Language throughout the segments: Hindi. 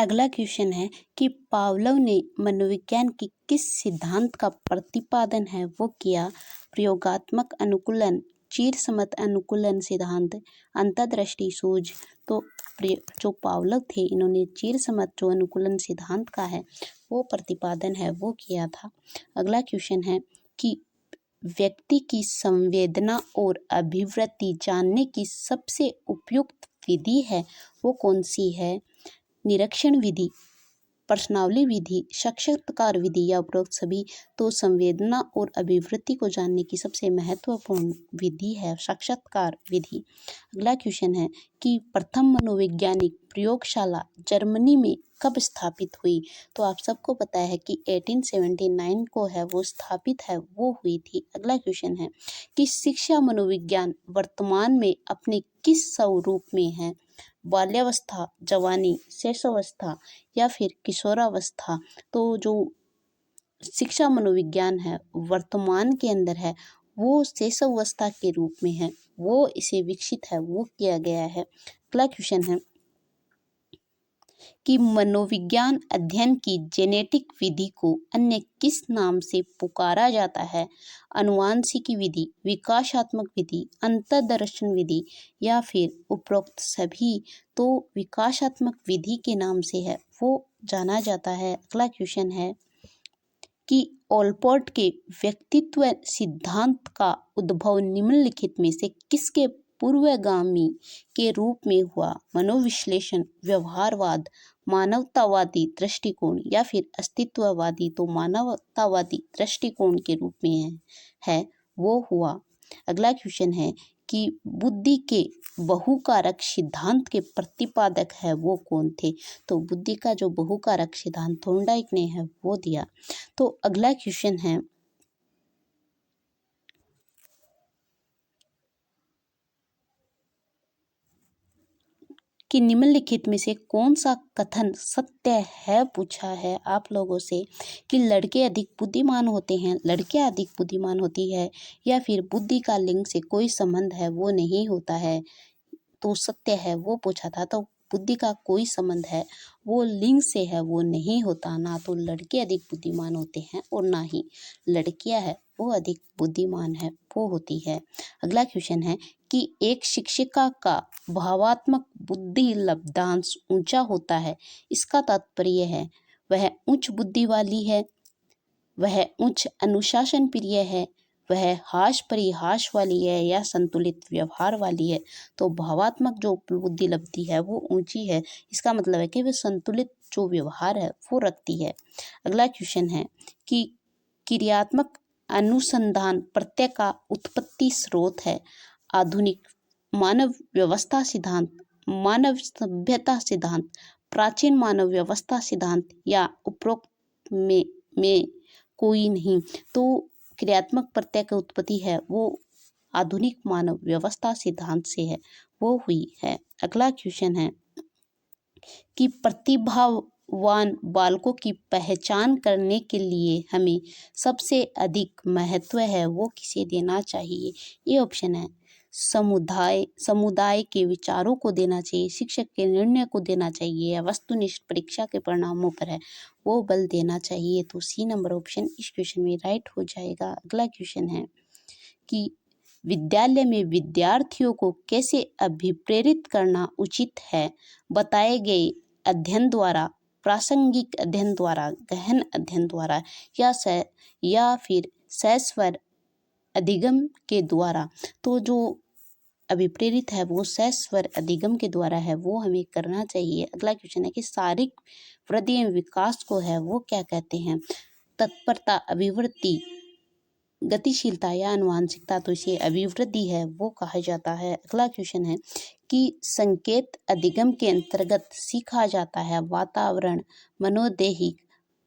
अगला क्वेश्चन है कि पावलोव ने मनोविज्ञान के किस सिद्धांत का प्रतिपादन है वो किया। प्रयोगात्मक अनुकूलन, चिरसम्मत अनुकूलन सिद्धांत, अंतर्दृष्टि सूझ। तो जो पावलोव थे इन्होंने चिरसम्मत जो अनुकूलन सिद्धांत का है वो प्रतिपादन है वो किया था। अगला क्वेश्चन है कि व्यक्ति की संवेदना और अभिवृत्ति जानने की सबसे उपयुक्त विधि है वो कौन सी है। निरीक्षण विधि, प्रश्नावली विधि, साक्षात्कार विधि या उपरोक्त सभी। तो संवेदना और अभिवृत्ति को जानने की सबसे महत्वपूर्ण विधि है साक्षात्कार विधि। अगला क्वेश्चन है कि प्रथम मनोवैज्ञानिक प्रयोगशाला जर्मनी में कब स्थापित हुई। तो आप सबको पता है कि 1879 को है वो स्थापित है वो हुई थी। अगला क्वेश्चन है कि शिक्षा मनोविज्ञान वर्तमान में अपने किस स्वरूप में है। बाल्यावस्था, जवानी, शैशवावस्था या फिर किशोरावस्था। तो जो शिक्षा मनोविज्ञान है वर्तमान के अंदर है वो शैशवावस्था के रूप में है, वो इसे विकसित है वो किया गया है। अगला क्वेश्चन है कि मनोविज्ञान अध्ययन की जेनेटिक विधि को अन्य किस नाम से पुकारा जाता है। अनुवांशिकी विधि, विकासात्मक विधि, अंतर्दर्शन विधि या फिर उपरोक्त सभी। तो विकासात्मक विधि के नाम से है वो जाना जाता है। अगला क्वेश्चन है कि ओलपोर्ट के व्यक्तित्व सिद्धांत का उद्भव निम्नलिखित में से किसके पूर्वगामी के रूप में हुआ। मनोविश्लेषण, व्यवहारवाद, मानवतावादी दृष्टिकोण या फिर अस्तित्ववादी। तो मानवतावादी दृष्टिकोण के रूप में है वो हुआ। अगला क्वेश्चन है कि बुद्धि के बहुकारक सिद्धांत के प्रतिपादक है वो कौन थे। तो बुद्धि का जो बहुकारक सिद्धांत थॉर्नडाइक ने है वो दिया। तो अगला क्वेश्चन है कि निम्नलिखित में से कौन सा कथन सत्य है पूछा है आप लोगों से कि लड़के अधिक बुद्धिमान होते हैं, लड़कियां अधिक बुद्धिमान होती है या फिर बुद्धि का लिंग से कोई संबंध है वो नहीं होता है। तो सत्य है वो पूछा था। तो बुद्धि का कोई संबंध है वो लिंग से है वो नहीं होता। ना तो लड़के अधिक बुद्धिमान होते हैं और ना ही लड़कियां है वो अधिक बुद्धिमान है वो होती है। अगला क्वेश्चन है कि एक शिक्षिका का भावात्मक बुद्धि लब्धांश ऊंचा होता है, इसका तात्पर्य है वह उच्च बुद्धि वाली है, वह उच्च अनुशासन प्रिय है, वह हास परिहास वाली है या संतुलित व्यवहार वाली है। तो भावात्मक जो बुद्धि लब्धि है वो ऊंची है, इसका मतलब है कि वह संतुलित जो व्यवहार है वो रखती है। अगला क्वेश्चन है कि क्रियात्मक अनुसंधान प्रत्यय का उत्पत्ति स्रोत है। आधुनिक मानव व्यवस्था सिद्धांत, मानव सभ्यता सिद्धांत, प्राचीन मानव व्यवस्था सिद्धांत या उपरोक्त में कोई नहीं। तो क्रियात्मक प्रत्यय की उत्पत्ति है वो आधुनिक मानव व्यवस्था सिद्धांत से है वो हुई है। अगला क्वेश्चन है कि प्रतिभावान बालकों की पहचान करने के लिए हमें सबसे अधिक महत्व है वो किसे देना चाहिए। ये ऑप्शन है समुदाय के विचारों को देना चाहिए, शिक्षक के निर्णय को देना चाहिए या वस्तुनिष्ठ परीक्षा के परिणामों पर है वो बल देना चाहिए। तो सी नंबर ऑप्शन इस क्वेश्चन में राइट हो जाएगा। अगला क्वेश्चन है कि विद्यालय में विद्यार्थियों को कैसे अभिप्रेरित करना उचित है। बताए गए अध्ययन द्वारा, प्रासंगिक अध्ययन द्वारा, गहन अध्ययन द्वारा या फिर सस्वर अधिगम के द्वारा। तो जो अभिप्रेरित है वो सस्वर अधिगम के द्वारा है वो हमें करना चाहिए। अगला क्वेश्चन है कि शारीरिक वृद्धि एवं विकास को है वो क्या कहते हैं। तत्परता, अभिवृत्ति, गतिशीलता या आनुवंशिकता। तो इसे अभिवृद्धि है वो कहा जाता है। अगला क्वेश्चन है कि संकेत अधिगम के अंतर्गत सीखा जाता है वातावरण, मनोदैहिक,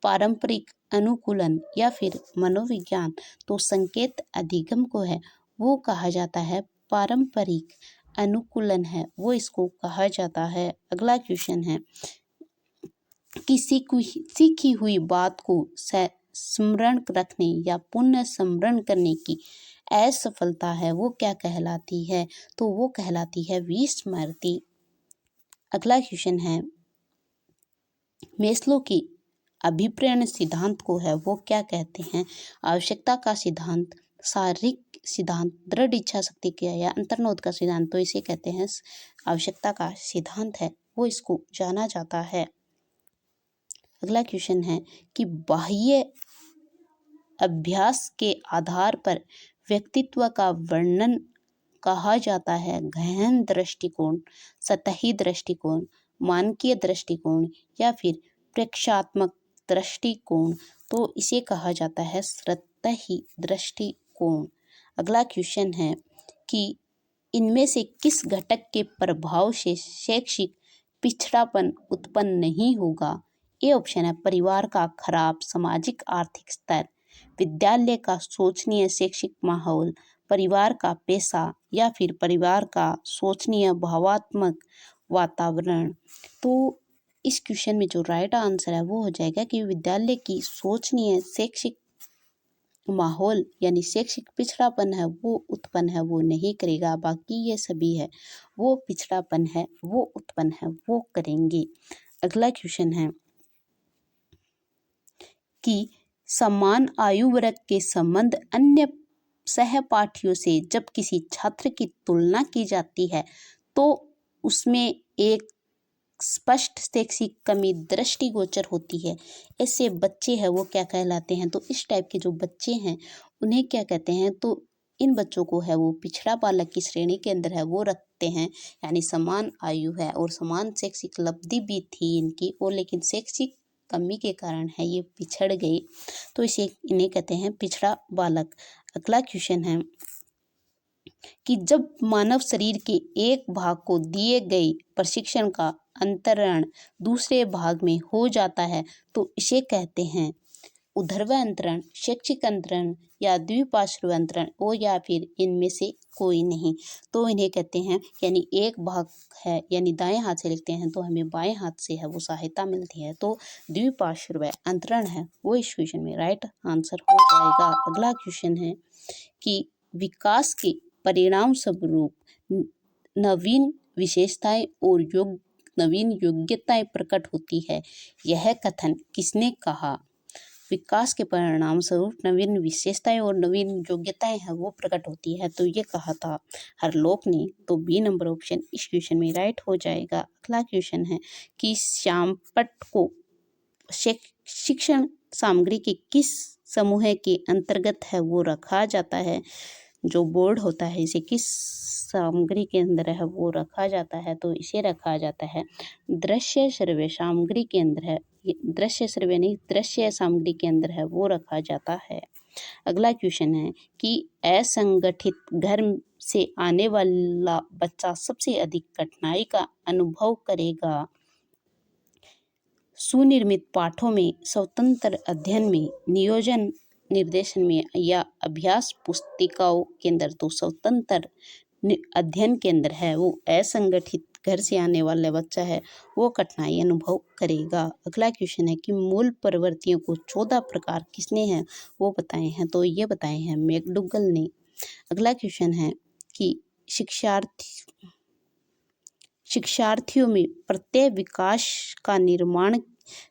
पारंपरिक अनुकूलन या फिर मनोविज्ञान। तो संकेत अधिगम को है वो कहा जाता है पारंपरिक अनुकूलन है वो इसको कहा जाता है। अगला क्वेश्चन है कि सीखी हुई बात को स्मरण रखने या पुनः स्मरण करने की असफलता है वो क्या कहलाती है। तो वो कहलाती है विस्मृति। अगला क्वेश्चन है मेस्लो की अभिप्रेरण सिद्धांत को है वो क्या कहते हैं? आवश्यकता का सिद्धांत, शारीरिक सिद्धांत, दृढ़ इच्छा शक्ति का या अंतर्निहित का सिद्धांत, तो इसे कहते हैं आवश्यकता का सिद्धांत है वो इसको जाना जाता है। अगला क्वेश्चन है कि बाह्य अभ्यास के आधार पर व्यक्तित्व का वर्णन कहा जाता है गहन दृष्टिकोण, सतही दृष्टिकोण, मानकीय दृष्टिकोण या फिर प्रेक्षात्मक दृष्टिकोण, तो इसे कहा जाता है सतही दृष्टिकोण। अगला क्वेश्चन है कि इनमें से किस घटक के प्रभाव से शैक्षिक पिछड़ापन उत्पन्न नहीं होगा? ए ऑप्शन है परिवार का खराब सामाजिक आर्थिक स्तर, विद्यालय का शोचनीय शैक्षिक माहौल, परिवार का पेशा या फिर परिवार का शोचनीय भावात्मक वातावरण। तो इस क्वेश्चन में जो राइट आंसर है वो हो जाएगा कि विद्यालय की शोचनीय शैक्षिक माहौल यानी शैक्षिक पिछड़ापन है वो उत्पन्न है वो नहीं करेगा, बाकी ये सभी है वो पिछड़ापन है वो उत्पन्न है वो करेंगे। अगला क्वेश्चन है कि समान आयु वर्ग के संबंध अन्य सहपाठियों से जब किसी छात्र की तुलना की जाती है तो उसमें एक स्पष्ट शैक्षिक कमी दृष्टिगोचर होती है। ऐसे बच्चे हैं वो क्या कहलाते हैं? तो इस टाइप के जो बच्चे हैं उन्हें क्या कहते हैं? तो इन बच्चों को है वो पिछड़ा बालक की श्रेणी के अंदर है वो रखते हैं, यानी समान आयु है और समान शैक्षिक उपलब्धि भी थी इनकी और लेकिन शैक्षिक कमी के कारण है ये पिछड़ गए, तो इन्हें कहते हैं पिछड़ा बालक। अगला क्वेश्चन है कि जब मानव शरीर के एक भाग को दिए गए प्रशिक्षण का अंतरण दूसरे भाग में हो जाता है तो इसे कहते हैं ऊर्ध्व अंतरण, शैक्षिक अंतरण या द्विपार्श्व अंतरण और या फिर इनमें से कोई नहीं, तो इन्हें कहते हैं यानी एक भाग है यानी दाएं हाथ से लिखते हैं तो हमें बाएं हाथ से है वो सहायता मिलती है, तो द्विपार्श्व अंतरण है वो इस क्वेश्चन में राइट आंसर हो जाएगा। अगला क्वेश्चन है कि विकास के परिणाम स्वरूप नवीन विशेषताएं और नवीन योग्यताएं प्रकट होती है, यह कथन किसने कहा? विकास के परिणाम स्वरूप नवीन विशेषताएं और नवीन योग्यताएं हैं वो प्रकट होती है, तो ये कहा था हरलोक ने, तो बी नंबर ऑप्शन इस क्वेश्चन में राइट हो जाएगा। अगला क्वेश्चन है कि श्यामपट्ट को शिक्षण सामग्री के किस समूह के अंतर्गत है वो रखा जाता है? जो बोर्ड होता है इसे किस सामग्री के अंदर है वो रखा जाता है? तो इसे रखा जाता है दृश्य श्रव्य सामग्री के अंदर है, दृश्य श्रव्य नहीं दृश्य सामग्री के अंदर है वो रखा जाता है। अगला क्वेश्चन है कि असंगठित घर से आने वाला बच्चा सबसे अधिक कठिनाई का अनुभव करेगा सुनिर्मित पाठों में, स्वतंत्र अध्ययन में, नियोजन निर्देशन में या अभ्यास पुस्तिकाओं के अंदर? तो स्वतंत्र अध्ययन के अंदर है वो असंगठित घर से आने वाला बच्चा है वो कठिनाई अनुभव करेगा। अगला क्वेश्चन है कि मूल प्रवृत्तियों को 14 प्रकार किसने हैं वो बताए हैं? तो ये बताए हैं मैकडूगल ने। अगला क्वेश्चन है कि शिक्षार्थियों में प्रत्यय विकास का निर्माण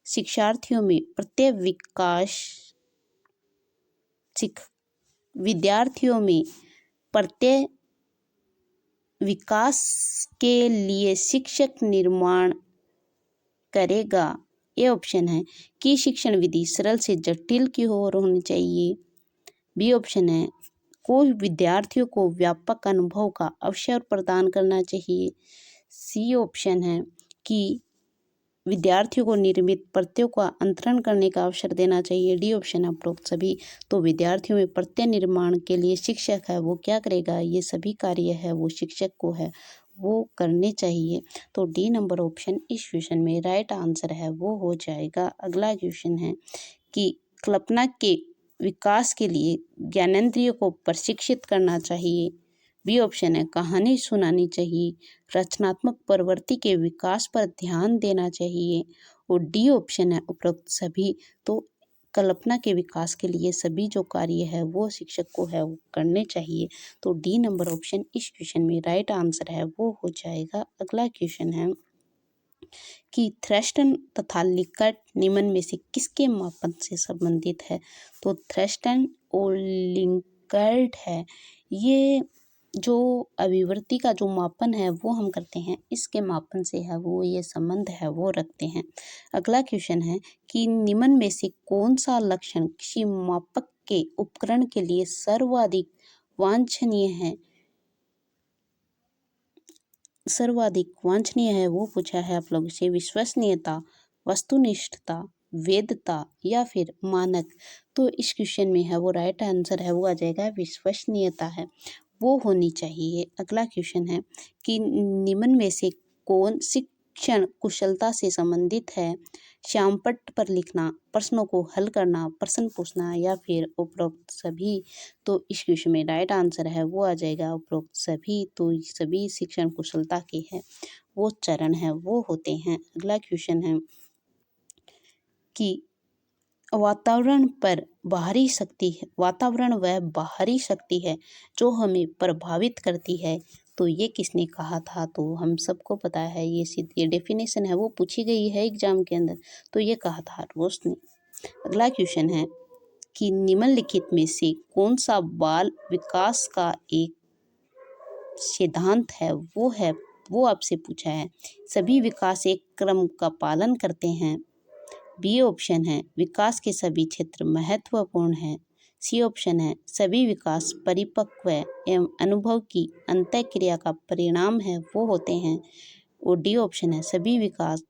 विद्यार्थियों में प्रत्यय विकास के लिए शिक्षक निर्माण करेगा। ये ऑप्शन है कि शिक्षण विधि सरल से जटिल की ओर होनी चाहिए। बी ऑप्शन है कोई विद्यार्थियों को व्यापक अनुभव का अवसर प्रदान करना चाहिए। सी ऑप्शन है कि विद्यार्थियों को निर्मित प्रत्ययों का अंतरण करने का अवसर देना चाहिए। डी ऑप्शन है उपरोक्त सभी। तो विद्यार्थियों में प्रत्यय निर्माण के लिए शिक्षक है वो क्या करेगा? ये सभी कार्य है वो शिक्षक को है वो करने चाहिए, तो डी नंबर ऑप्शन इस क्वेश्चन में राइट आंसर है वो हो जाएगा। अगला क्वेश्चन है कि कल्पना के विकास के लिए ज्ञानेंद्रियों को प्रशिक्षित करना चाहिए। बी ऑप्शन है कहानी सुनानी चाहिए, रचनात्मक प्रवृत्ति के विकास पर ध्यान देना चाहिए और डी ऑप्शन है उपरोक्त सभी। तो कल्पना के विकास के लिए सभी जो कार्य है वो शिक्षक को है वो करने चाहिए, तो डी नंबर ऑप्शन इस क्वेश्चन में राइट आंसर है वो हो जाएगा। अगला क्वेश्चन है कि थ्रस्टन तथा लिकर्ट निम्न में से किसके मापन से संबंधित है। तो थ्रस्टन और लिकर्ट है, ये जो अभिवृत्ति का जो मापन है वो हम करते हैं, इसके मापन से है वो ये संबंध है वो रखते हैं। अगला क्वेश्चन है कि निम्न में से कौन सा लक्षण किसी मापक के उपकरण के लिए सर्वाधिक वांछनीय है, वो पूछा है आप लोगों से। विश्वसनीयता, वस्तुनिष्ठता, वेदता या फिर मानक। तो इस क्वेश्चन में है वो राइट आंसर है वो आ जाएगा विश्वसनीयता है, वो होनी चाहिए। अगला क्वेश्चन है कि निम्न में से कौन शिक्षण कुशलता से संबंधित है। श्यामपट्ट पर लिखना, प्रश्नों को हल करना, प्रश्न पूछना या फिर उपरोक्त सभी। तो इस क्वेश्चन में राइट आंसर है वो आ जाएगा उपरोक्त सभी। तो सभी शिक्षण कुशलता के हैं वो चरण है वो होते हैं। अगला क्वेश्चन है कि वातावरण व बाहरी शक्ति है जो हमें प्रभावित करती है। तो ये किसने कहा था। तो हम सबको पता है, ये डेफिनेशन है वो पूछी गई है एग्जाम के अंदर। तो ये कहा था रोस ने। अगला क्वेश्चन है कि निम्नलिखित में से कौन सा बाल विकास का एक सिद्धांत है वो आपसे पूछा है। सभी विकास एक क्रम का पालन करते हैं। बी ऑप्शन है विकास के सभी क्षेत्र महत्वपूर्ण हैं। सी ऑप्शन है सभी विकास परिपक्व एवं अनुभव की अंतःक्रिया का परिणाम है वो होते हैं। और डी ऑप्शन है सभी विकास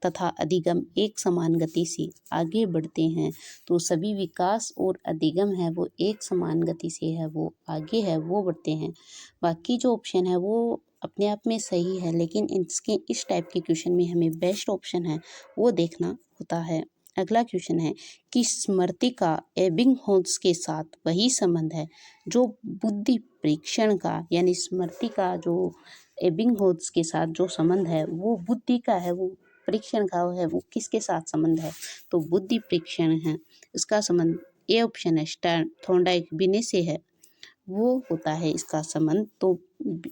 तथा अधिगम एक समान गति से आगे बढ़ते हैं। तो सभी विकास और अधिगम है वो एक समान गति से है वो आगे है वो बढ़ते हैं। बाकी जो ऑप्शन है वो अपने आप में सही है, लेकिन इसके इस टाइप के क्वेश्चन में हमें बेस्ट ऑप्शन है वो देखना होता है। अगला क्वेश्चन है कि स्मृति का एबिंगहॉस के साथ वही संबंध है जो बुद्धि परीक्षण का, यानी स्मृति का जो एबिंगहॉस के साथ जो संबंध है वो बुद्धि का है, वो परीक्षण का है वो किसके साथ संबंध है। तो बुद्धि परीक्षण है इसका संबंध। ए ऑप्शन है स्टर्न थॉर्नडाइक बिने से है वो होता है इसका संबंध। तो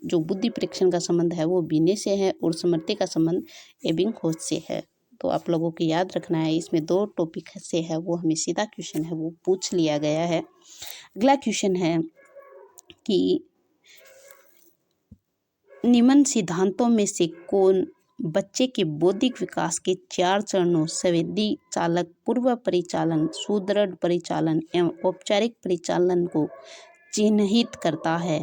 जो बुद्धि परीक्षण का संबंध है वो बिने से है और स्मृति का संबंध एबिंगहॉस से है। तो आप लोगों को याद रखना है, इसमें 2 टॉपिक से है वो हमें सीधा क्वेश्चन है वो पूछ लिया गया है। अगला क्वेश्चन है कि निम्न सिद्धांतों में से कौन बच्चे के बौद्धिक विकास के 4 चरणों संवेदी चालक, पूर्व परिचालन, सुदृढ़ परिचालन एवं औपचारिक परिचालन को चिन्हित करता है।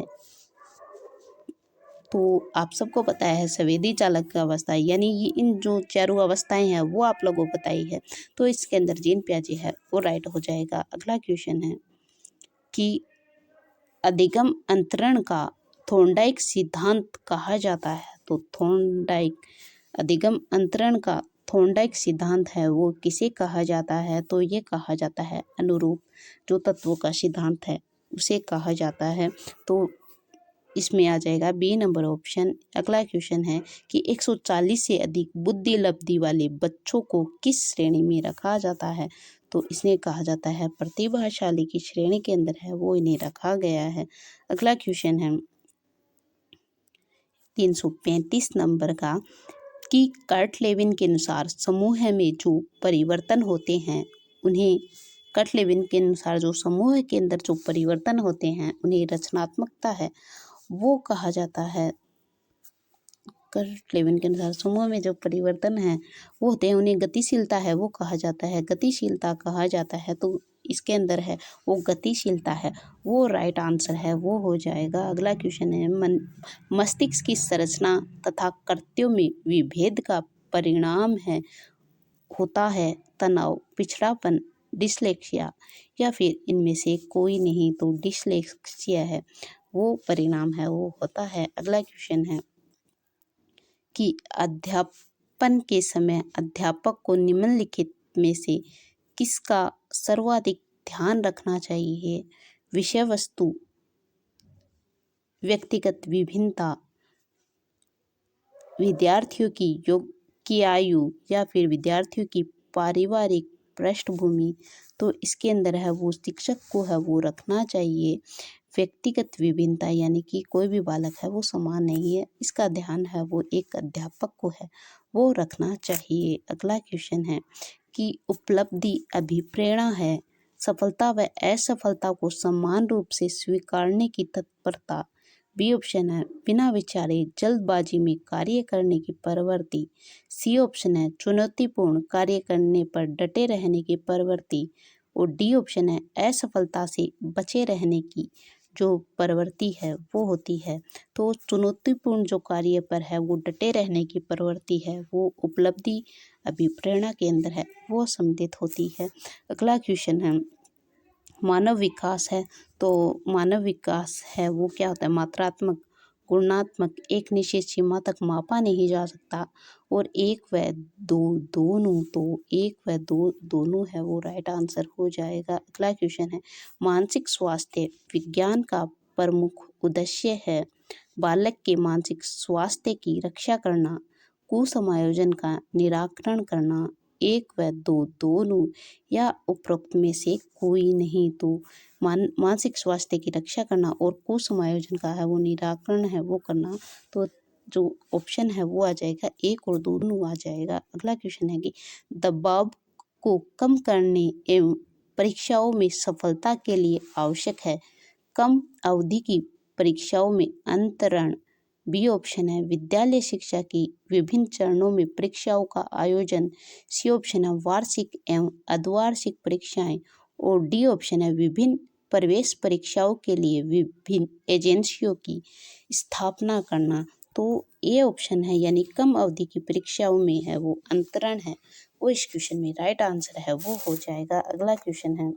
तो आप सबको पता है संवेदी चालक अवस्था, यानी ये इन जो चारों अवस्थाएं हैं वो आप लोगों को बताई है। तो इसके अंदर जीन पियाजे है वो राइट हो जाएगा। अगला क्वेश्चन है कि अधिगम अंतरण का थॉर्नडाइक सिद्धांत कहा जाता है। तो थॉर्नडाइक अधिगम अंतरण का थॉर्नडाइक सिद्धांत है वो किसे कहा जाता है। तो ये कहा जाता है अनुरूप जो तत्वों का सिद्धांत है उसे कहा जाता है। तो इसमें आ जाएगा बी नंबर ऑप्शन। अगला क्वेश्चन है कि 140 से अधिक बुद्धि लब्धि वाले बच्चों को किस श्रेणी में रखा जाता है। तो इसने कहा जाता है प्रतिभाशाली की श्रेणी के अंदर है वो इन्हें रखा गया है। अगला क्वेश्चन है 335 नंबर का कि कर्ट लेविन के अनुसार समूह में जो परिवर्तन होते हैं उन्हें कर्ट लेविन के अनुसार जो समूह के अंदर जो परिवर्तन होते हैं उन्हें रचनात्मकता है वो कहा जाता है। कर्ट लेविन के अनुसार समूह में जो परिवर्तन है वो होते हैं उन्हें गतिशीलता है वो कहा जाता है, गतिशीलता कहा जाता है। तो इसके अंदर है वो गतिशीलता है वो राइट आंसर है वो हो जाएगा। अगला क्वेश्चन है मस्तिष्क की संरचना तथा कृत्यों में विभेद का परिणाम है होता है तनाव, पिछड़ापन, डिसलेक्सिया या फिर इनमें से कोई नहीं। तो डिसलेक्सिया है वो परिणाम है वो होता है। अगला क्वेश्चन है कि अध्यापन के समय अध्यापक को निम्नलिखित में से किसका सर्वाधिक ध्यान रखना चाहिए। विषय वस्तु, व्यक्तिगत विभिन्नता, विद्यार्थियों की आयु या फिर विद्यार्थियों की पारिवारिक पृष्ठभूमि। तो इसके अंदर है वो शिक्षक को है वो रखना चाहिए। व्यक्तिगत विभिन्नता यानी कि कोई भी बालक है वो समान नहीं है, इसका ध्यान है वो एक अध्यापक को है वो रखना चाहिए। अगला क्वेश्चन है कि उपलब्धि अभिप्रेरणा है, सफलता व असफलता को समान रूप से स्वीकारने की तत्परता। बी ऑप्शन है बिना विचारे जल्दबाजी में कार्य करने की प्रवृत्ति। सी ऑप्शन है चुनौतीपूर्ण कार्य करने पर डटे रहने की प्रवृत्ति। और डी ऑप्शन है असफलता से बचे रहने की जो प्रवृत्ति है वो होती है। तो चुनौतीपूर्ण जो कार्य पर है वो डटे रहने की प्रवृत्ति है, वो उपलब्धि अभिप्रेरणा के अंदर है, वो सम्मिलित होती है। अगला क्वेश्चन है मानव विकास है, तो मानव विकास है वो क्या होता है? मात्रात्मक, गुणात्मक, एक निश्चित सीमा तक मापा नहीं जा सकता। और एक व दो दोनों, तो एक व दो दोनों है वो राइट आंसर हो जाएगा। अगला क्वेश्चन है मानसिक स्वास्थ्य विज्ञान का प्रमुख उद्देश्य है, बालक के मानसिक स्वास्थ्य की रक्षा करना, कुसमायोजन का निराकरण करना, एक व दो दोनों या उपरोक्त में से कोई नहीं। तो मानसिक स्वास्थ्य की रक्षा करना और कुसमायोजन का है वो निराकरण है वो करना, तो जो ऑप्शन है वो आ जाएगा एक और दोनों आ जाएगा। अगला क्वेश्चन है कि दबाव को कम करने एवं परीक्षाओं में सफलता के लिए आवश्यक है, कम अवधि की परीक्षाओं में अंतरण। बी ऑप्शन है विद्यालय शिक्षा की विभिन्न चरणों में परीक्षाओं का आयोजन। सी ऑप्शन है वार्षिक एवं अर्धवार्षिक परीक्षाएं। और डी ऑप्शन है विभिन्न प्रवेश परीक्षाओं के लिए विभिन्न एजेंसियों की स्थापना करना। तो ये ऑप्शन है यानी कम अवधि की परीक्षाओं में है वो अंतरण है, वो इस क्वेश्चन में राइट आंसर है वो हो जाएगा। अगला क्वेश्चन है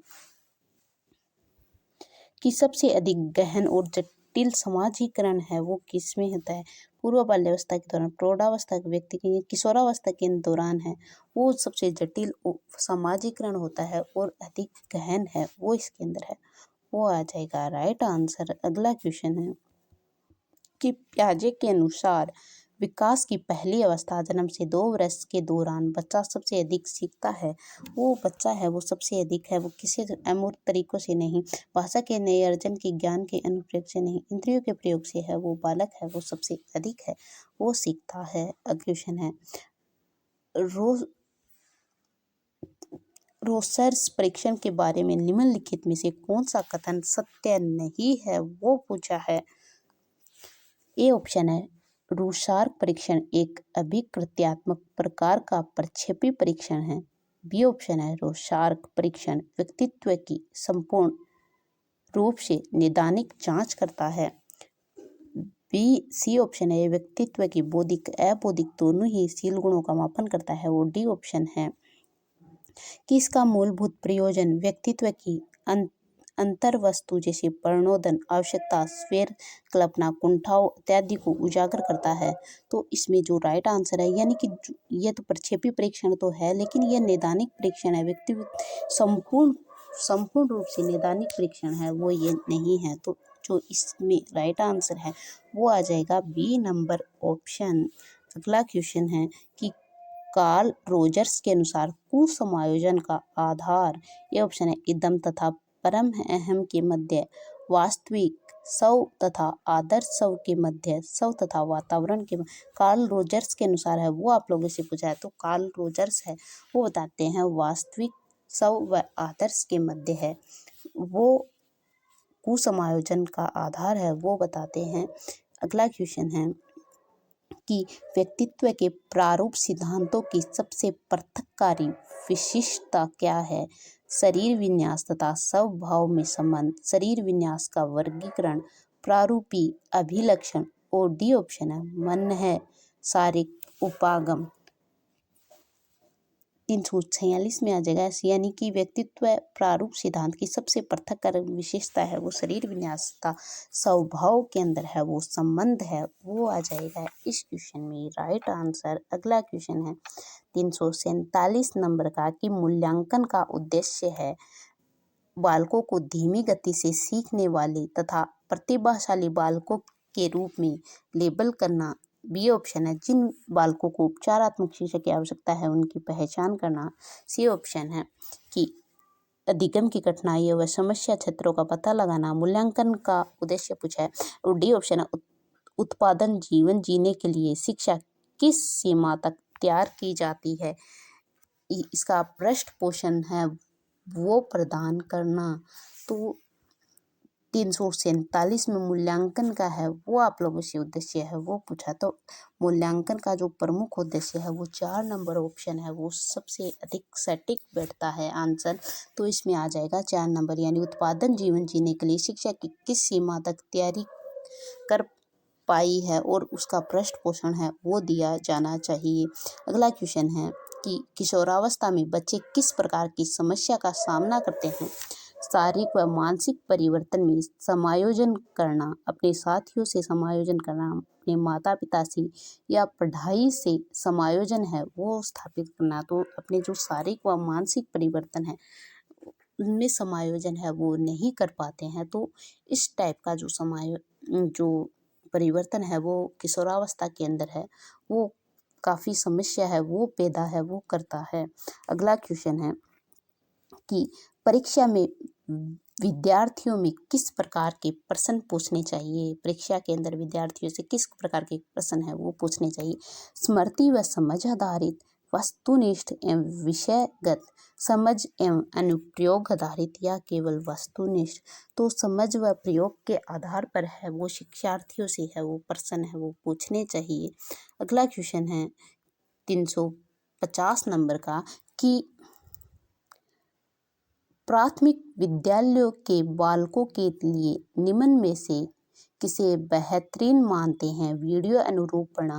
कि सबसे अधिक गहन और जटिल समाजीकरण है वो किसमें होता है? पूर्व बाल्यावस्था के दौरान, प्रौढ़ावस्था के व्यक्ति की, किशोरावस्था के दौरान है वो सबसे जटिल समाजीकरण होता है और अधिक गहन है वो इसके अंदर है, वो आ जाएगा राइट आंसर। अगला क्वेश्चन है कि पियाजे के अनुसार विकास की पहली अवस्था जन्म से 2 वर्ष के दौरान बच्चा सबसे अधिक सीखता है। वो बच्चा है वो सबसे अधिक है वो किसी अमूर्त तरीकों से नहीं, भाषा के नए अर्जन के ज्ञान के अनुप्रयोग से नहीं, इंद्रियों के प्रयोग से है वो बालक है वो सबसे अधिक है वो सीखता है। क्वेश्चन है रोसर्स परीक्षण के बारे में निम्नलिखित में से कौन सा कथन सत्य नहीं है वो पूछा है। ए ऑप्शन है रूसार्क परीक्षण एक अभिकृत्यात्मक प्रकार का प्रक्षेपी परीक्षण है। बी ऑप्शन है रोसार्क परीक्षण व्यक्तित्व की संपूर्ण रूप से निदानिक जांच करता है। सी ऑप्शन है व्यक्तित्व की बौद्धिक अबौद्धिक दोनों ही शील गुणों का मापन करता है। और डी ऑप्शन है कि इसका मूलभूत प्रयोजन व्यक्तित्व की अंतर वस्तु जैसे प्रणोदन, आवश्यकता, स्वेर कल्पना, कुंठाओं इत्यादि को उजागर करता है। तो इसमें जो राइट आंसर है यानी कि यह तो प्रक्षेपी परीक्षण तो है लेकिन यह नैदानिक परीक्षण है, व्यक्ति संपूर्ण रूप से नैदानिक परीक्षण है वो ये नहीं है। तो जो इसमें राइट आंसर है वो आ जाएगा बी नंबर ऑप्शन। अगला क्वेश्चन है कि कार्ल रोजर्स के अनुसार कुसमायोजन का आधार, ये ऑप्शन है इदम तथा परम अहम के मध्य, वास्तविक सौ तथा आदर्श सौ के मध्य, सौ तथा वातावरण के कार्ल रोजर्स के अनुसार है वो आप लोगों से पूछा है। तो कार्ल रोजर्स है वो बताते हैं वास्तविक सौ व आदर्श के मध्य है, वो कुसमायोजन का आधार है वो बताते हैं। अगला क्वेश्चन है कि व्यक्तित्व के प्रारूप सिद्धांतों की सबसे पृथककारी विशिष्टता क्या है? शरीर विन्यास तथा स्वभाव में संबंध, शरीर विन्यास का वर्गीकरण, प्रारूपी अभिलक्षण। और डी ऑप्शन है मन है शारीरिक उपागम। 346 में आ जाएगा यानी कि व्यक्तित्व प्रारूप सिद्धांत की सबसे पृथक विशेषता है वो शरीर विन्यास का स्वभाव के अंदर है वो संबंध है वो आ जाएगा इस क्वेश्चन में राइट आंसर। अगला क्वेश्चन है 347 नंबर का कि मूल्यांकन का उद्देश्य है बालकों को धीमी गति से सीखने वाले तथा प्रतिभाशाली बालकों के रूप में लेबल करना। बी ऑप्शन है जिन बालकों को उपचारात्मक शिक्षा की आवश्यकता है उनकी पहचान करना। सी ऑप्शन है कि अधिगम की कठिनाइयों व समस्या क्षेत्रों का पता लगाना। मूल्यांकन का उद्देश्य पूछा है। और डी ऑप्शन है उत्पादन जीवन जीने के लिए शिक्षा किस सीमा तक तैयार की जाती है। इसका पृष्ठ पोषण है वो प्रदान करना। तो 347 में मूल्यांकन का है वो आप लोगों से उद्देश्य है वो पूछा। तो मूल्यांकन का जो प्रमुख उद्देश्य है वो 4 नंबर ऑप्शन है वो सबसे अधिक सटीक बैठता है आंसर। तो इसमें आ जाएगा 4 नंबर, यानी उत्पादन जीवन जीने के लिए शिक्षा की किस सीमा तक तैयारी कर पाई है और उसका पृष्ठ पोषण है वो दिया जाना चाहिए। अगला क्वेश्चन है कि किशोरावस्था में बच्चे किस प्रकार की समस्या का सामना करते हैं। शारीरिक व मानसिक परिवर्तन में समायोजन करना, अपने साथियों से समायोजन करना, अपने माता पिता से या पढ़ाई से समायोजन है वो स्थापित करना। तो अपने जो शारीरिक व मानसिक परिवर्तन है उनमें समायोजन है वो नहीं कर पाते हैं। तो इस टाइप का जो परिवर्तन है वो किशोरावस्था के अंदर है वो काफ़ी समस्या है वो पैदा है वो करता है। अगला क्वेश्चन है कि परीक्षा में विद्यार्थियों में किस प्रकार के प्रश्न पूछने चाहिए। परीक्षा के अंदर विद्यार्थियों से किस प्रकार के प्रश्न है वो पूछने चाहिए। स्मृति व समझ आधारित, वस्तुनिष्ठ एवं विषयगत, समझ एवं अनुप्रयोग आधारित या केवल वस्तुनिष्ठ। तो समझ व प्रयोग के आधार पर है वो शिक्षार्थियों से है वो प्रश्न है वो पूछने चाहिए। अगला क्वेश्चन है 350 नंबर का कि प्राथमिक विद्यालयों के बालकों के लिए निम्न में से किसे बेहतरीन मानते हैं। वीडियो अनुरूपण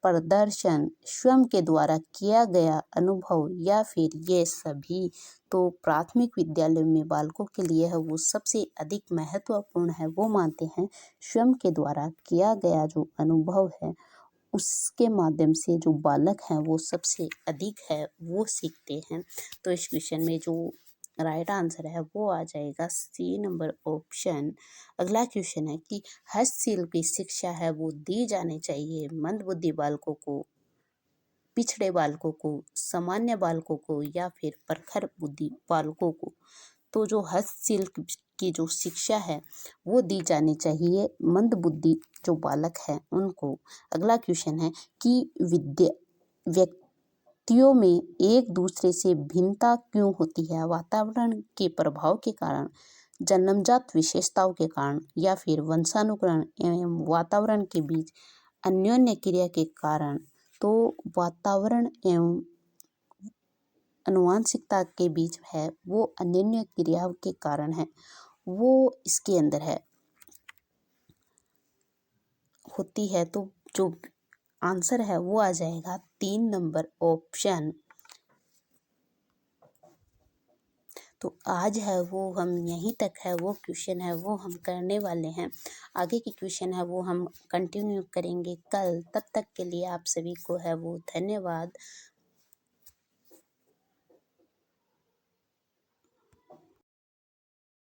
प्रदर्शन, स्वयं के द्वारा किया गया अनुभव या फिर ये सभी। तो प्राथमिक विद्यालय में बालकों के लिए है वो सबसे अधिक महत्वपूर्ण है वो मानते हैं स्वयं के द्वारा किया गया जो अनुभव है उसके माध्यम से जो बालक हैं वो सबसे अधिक है वो सीखते हैं। तो इस क्वेश्चन में जो राइट आंसर है वो आ जाएगा सी नंबर ऑप्शन। अगला क्वेश्चन है कि हस्तशिल्प की शिक्षा है वो दी जानी चाहिए मंदबुद्धि बालकों को, पिछड़े बालकों को, सामान्य बालकों को या फिर प्रखर बुद्धि बालकों को। तो जो हस्तशिल्प की जो शिक्षा है वो दी जानी चाहिए मंदबुद्धि जो बालक है उनको। अगला क्वेश्चन है कि व्यक्तियों में एक दूसरे से भिन्नता क्यों होती है। वातावरण के प्रभाव के कारण, जन्मजात विशेषताओं के कारण या फिर वंशानुकरण एवं वातावरण के बीच अन्योन्य क्रिया के कारण। तो वातावरण एवं आनुवंशिकता के बीच है वो अन्योन्य क्रिया के कारण है वो इसके अंदर है होती है। तो जो आंसर है वो आ जाएगा 3 नंबर ऑप्शन। तो आज है वो हम यहीं तक है वो क्वेश्चन है वो हम करने वाले हैं। आगे की क्वेश्चन है वो हम कंटिन्यू करेंगे कल। तब तक के लिए आप सभी को है वो धन्यवाद।